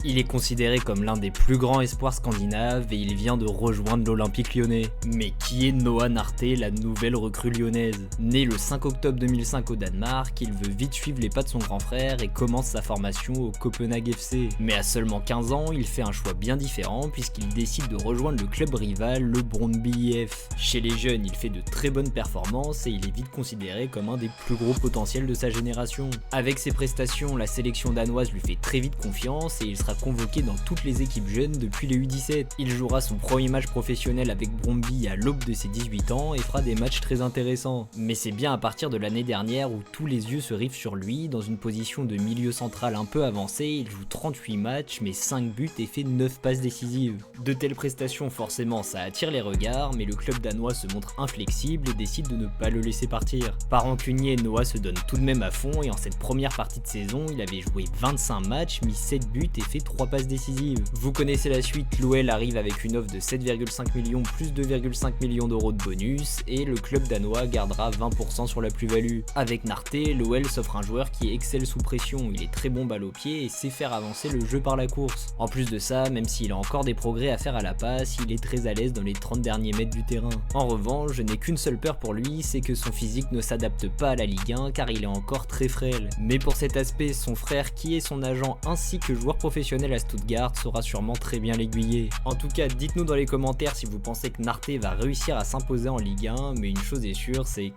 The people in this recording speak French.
Il est considéré comme l'un des plus grands espoirs scandinaves et il vient de rejoindre l'Olympique lyonnais. Mais qui est Noah Narté, la nouvelle recrue lyonnaise? Né le 5 octobre 2005 au Danemark, il veut vite suivre les pas de son grand frère et commence sa formation au Copenhague FC. Mais à seulement 15 ans, il fait un choix bien différent puisqu'il décide de rejoindre le club rival, le Brøndby IF. Chez les jeunes, il fait de très bonnes performances et il est vite considéré comme un des plus gros potentiels de sa génération. Avec ses prestations, la sélection danoise lui fait très vite confiance et il sera convoqué dans toutes les équipes jeunes depuis les U17. Il jouera son premier match professionnel avec Brøndby à l'aube de ses 18 ans et fera des matchs très intéressants. Mais c'est bien à partir de l'année dernière où tous les yeux se rivent sur lui. Dans une position de milieu central un peu avancé, il joue 38 matchs mais 5 buts et fait 9 passes décisives. De telles prestations forcément ça attire les regards, mais le club danois se montre inflexible et décide de ne pas le laisser partir. Par rancunier, Noah se donne tout de même à fond et en cette première partie de saison, il avait joué 25 matchs, mis 7 buts et fait 3 passes décisives. Vous connaissez la suite, l'OL arrive avec une offre de 7,5 millions plus 2,5 millions d'euros de bonus et le club danois gardera 20% sur la plus-value. Avec Narté, l'OL s'offre un joueur qui excelle sous pression, il est très bon balle au pied et sait faire avancer le jeu par la course. En plus de ça, même s'il a encore des progrès à faire à la passe, il est très à l'aise dans les 30 derniers mètres du terrain. En revanche, je n'ai qu'une seule peur pour lui, c'est que son physique ne s'adapte pas à la Ligue 1 car il est encore très frêle. Mais pour cet aspect, son frère qui est son agent ainsi que joueur professionnel à Stuttgart saura sûrement très bien l'aiguiller. En tout cas, dites-nous dans les commentaires si vous pensez que Narté va réussir à s'imposer en Ligue 1, mais une chose est sûre, c'est que